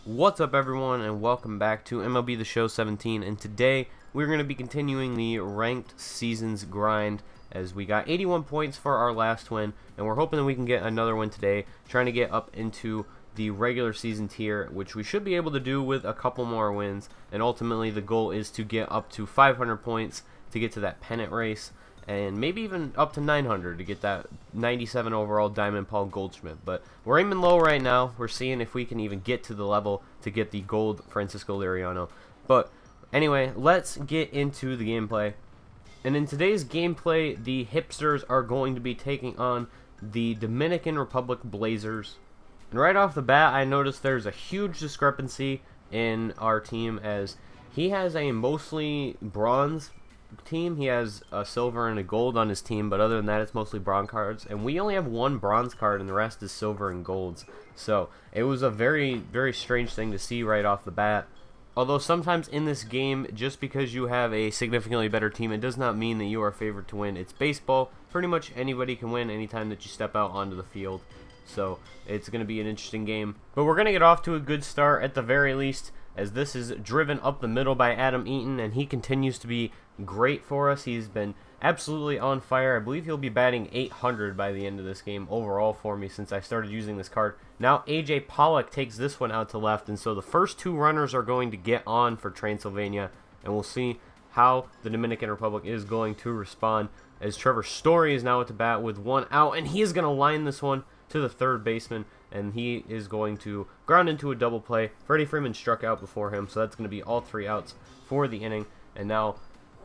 What's up, everyone, and welcome back to MLB The Show 17, and today we're going to be continuing the ranked seasons grind as we got 81 points for our last win, and we're hoping that we can get another one today, trying to get up into the regular season tier, which we should be able to do with a couple more wins, and ultimately the goal is to get up to 500 points to get to that pennant race, and maybe even up to 900 to get that 97 overall Diamond Paul Goldschmidt. But we're aiming low right now. We're seeing if we can even get to the level to get the gold Francisco Liriano. But anyway, let's get into the gameplay. And in today's gameplay, the Hipsters are going to be taking on the Dominican Republic Blazers. And right off the bat, I noticed there's a huge discrepancy in our team, as he has a mostly bronze team. He has a silver and a gold on his team, but other than that, it's mostly bronze cards, and we only have one bronze card and the rest is silver and golds. So it was a very strange thing to see right off the bat. Although sometimes in this game, just because you have a significantly better team, it does not mean that you are favored to win. It's baseball. Pretty much anybody can win anytime that you step out onto the field. So it's going to be an interesting game, but we're going to get off to a good start at the very least, as this is driven up the middle by Adam Eaton, and he continues to be great for us. He's been absolutely on fire. I believe he'll be batting 800 by the end of this game overall for me since I started using this card. Now AJ Pollock takes this one out to left, and so the first two runners are going to get on for Transylvania, and we'll see how the Dominican Republic is going to respond, as Trevor Story is now at the bat with one out, and he is going to line this one to the third baseman, and he is going to ground into a double play. Freddie Freeman struck out before him, so that's going to be all three outs for the inning. And now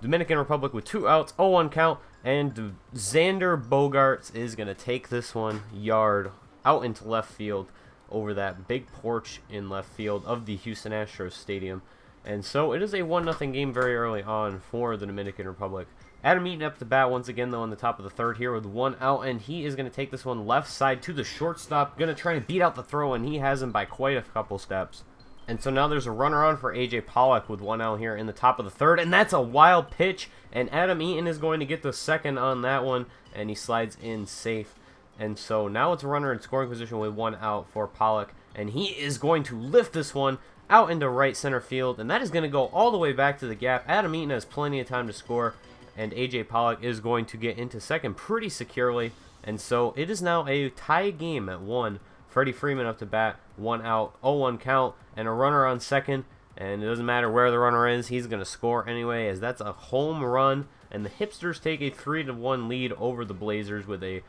Dominican Republic with 2 outs, 0-1 count, and Xander Bogaerts is going to take this one yard out into left field over that big porch in left field of the Houston Astros Stadium. And so it is a 1-0 game very early on for the Dominican Republic. Adam Eaton up the bat once again, though, on the top of the third here with 1 out, and he is going to take this one left side to the shortstop, going to try and beat out the throw, and he has him by quite a couple steps. And so now there's a runner on for AJ Pollock with 1 out here in the top of the third, and that's a wild pitch, and Adam Eaton is going to get the second on that one, and he slides in safe. And so now it's a runner in scoring position with 1 out for Pollock, and he is going to lift this one out into right center field, and that is going to go all the way back to the gap. Adam Eaton has plenty of time to score, and AJ Pollock is going to get into second pretty securely, and so it is now a tie game at 1. Freddie Freeman up to bat, 1 out, 0-1 count, and a runner on second, and it doesn't matter where the runner is, he's going to score anyway, as that's a home run, and the Hipsters take a 3-1 lead over the Blazers with a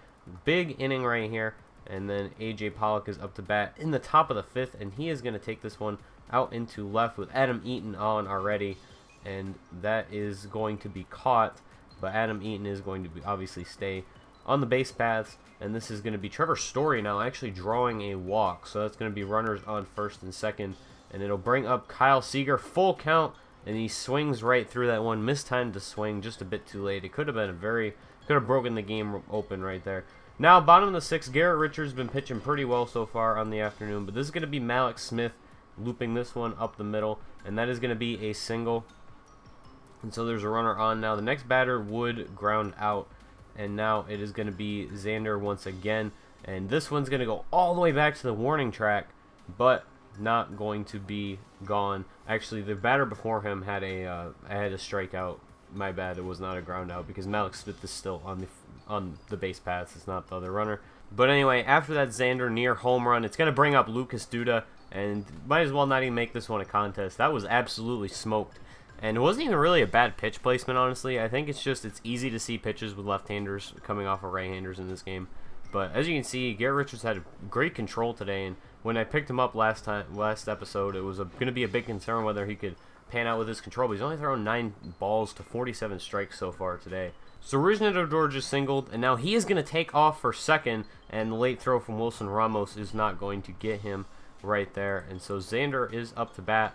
big inning right here. And then AJ Pollock is up to bat in the top of the 5th, and he is going to take this one out into left with Adam Eaton on already, and that is going to be caught, but Adam Eaton is going to obviously stay on the base paths, and this is going to be Trevor Story now actually drawing a walk, so that's going to be runners on first and second, and it'll bring up Kyle Seager, full count, and he swings right through that one, mistimed to swing just a bit too late. It could have been could have broken the game open right there. Now, bottom of the 6th, Garrett Richards has been pitching pretty well so far on the afternoon, but this is going to be Malik Smith looping this one up the middle, and that is going to be a single. And so there's a runner on now. The next batter would ground out, and now it is going to be Xander once again, and this one's going to go all the way back to the warning track, but not going to be gone. Actually, the batter before him had a strikeout. My bad, it was not a ground out because Malik Smith is still on the base paths. It's not the other runner. But anyway, after that Xander near home run, it's going to bring up Lucas Duda, and might as well not even make this one a contest. That was absolutely smoked. And it wasn't even really a bad pitch placement, honestly. I think it's easy to see pitches with left-handers coming off of right-handers in this game. But as you can see, Garrett Richards had great control today, and when I picked him up last episode, it was going to be a big concern whether he could pan out with his control, but he's only thrown 9 balls to 47 strikes so far today. So UNDERDOG just singled, and now he is going to take off for second, and the late throw from Wilson Ramos is not going to get him right there. And so Xander is up to bat,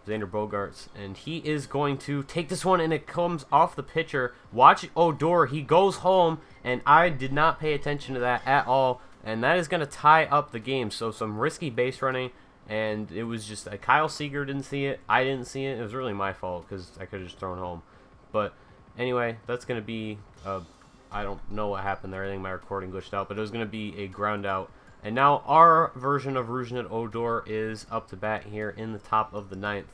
Xander Bogaerts, and he is going to take this one, and it comes off the pitcher. Watch Odor, he goes home, and I did not pay attention to that at all, and that is going to tie up the game. So some risky base running, and it was just Kyle Seager didn't see it, I didn't see it. It was really my fault because I could have just thrown home. But anyway, that's going to be I don't know what happened there. I think my recording glitched out, but it was going to be a ground out And now our version of Odor is up to bat here in the top of the 9th.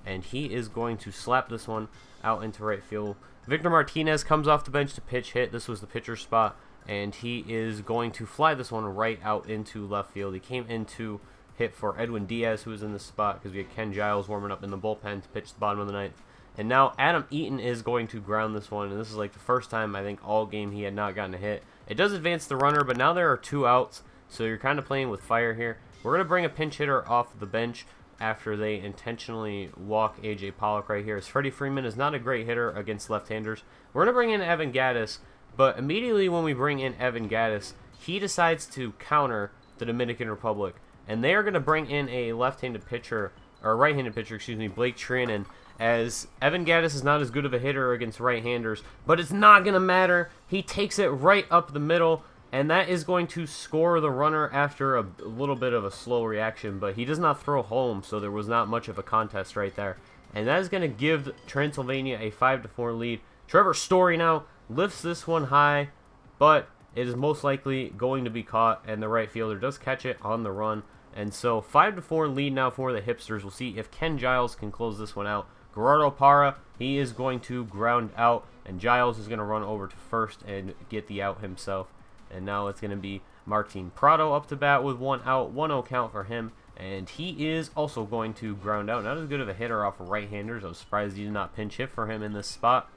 And he is going to slap this one out into right field. Victor Martinez comes off the bench to pitch hit. This was the pitcher spot. And he is going to fly this one right out into left field. He came into hit for Edwin Diaz, who was in this spot, because we had Ken Giles warming up in the bullpen to pitch the bottom of the 9th. And now Adam Eaton is going to ground this one. And this is like the first time, I think, all game he had not gotten a hit. It does advance the runner, but now there are 2 outs. So you're kind of playing with fire here. We're going to bring a pinch hitter off the bench after they intentionally walk A.J. Pollock right here. As Freddie Freeman is not a great hitter against left-handers. We're going to bring in Evan Gattis, but immediately when we bring in Evan Gattis, he decides to counter the Dominican Republic. And they are going to bring in a left-handed pitcher, or right-handed pitcher, excuse me, Blake Trinan, as Evan Gattis is not as good of a hitter against right-handers, but it's not going to matter. He takes it right up the middle, and that is going to score the runner after a little bit of a slow reaction, but he does not throw home, so there was not much of a contest right there. And that is going to give Transylvania a 5-4 lead. Trevor Story now lifts this one high, but it is most likely going to be caught, and the right fielder does catch it on the run. And so 5-4 lead now for the Hipsters. We'll see if Ken Giles can close this one out. Gerardo Parra, he is going to ground out, and Giles is going to run over to first and get the out himself. And now it's going to be Martin Prado up to bat with 1 out, 1-0 count for him. And he is also going to ground out. Not as good of a hitter off of right-handers. I was surprised he did not pinch hit for him in this spot.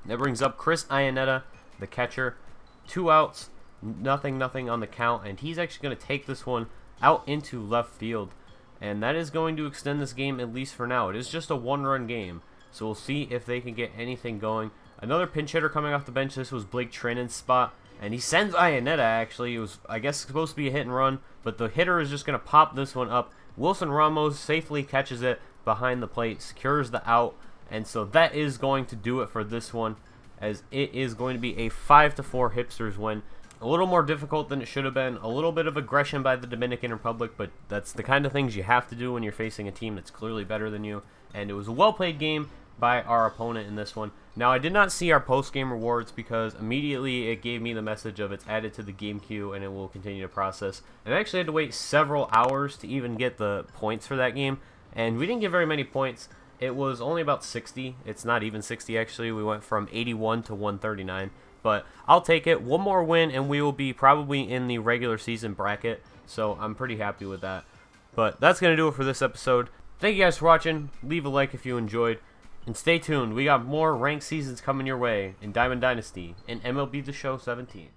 That brings up Chris Iannetta, the catcher. 2 outs, nothing on the count. And he's actually going to take this one out into left field. And that is going to extend this game, at least for now. It is just a 1-run game. So we'll see if they can get anything going. Another pinch hitter coming off the bench. This was Blake Trinan's spot. And he sends Iannetta, actually. It was, I guess, supposed to be a hit and run. But the hitter is just going to pop this one up. Wilson Ramos safely catches it behind the plate. Secures the out. And so that is going to do it for this one. As it is going to be a 5-4 Hipsters win. A little more difficult than it should have been. A little bit of aggression by the Dominican Republic. But that's the kind of things you have to do when you're facing a team that's clearly better than you. And it was a well-played game by our opponent in this one. Now, I did not see our post-game rewards because immediately it gave me the message of it's added to the game queue and it will continue to process. And I actually had to wait several hours to even get the points for that game. And we didn't get very many points. It was only about 60. It's not even 60, actually. We went from 81 to 139. But I'll take it. One more win and we will be probably in the regular season bracket. So I'm pretty happy with that. But that's going to do it for this episode. Thank you guys for watching. Leave a like if you enjoyed. And stay tuned. We got more ranked seasons coming your way in Diamond Dynasty and MLB The Show 17.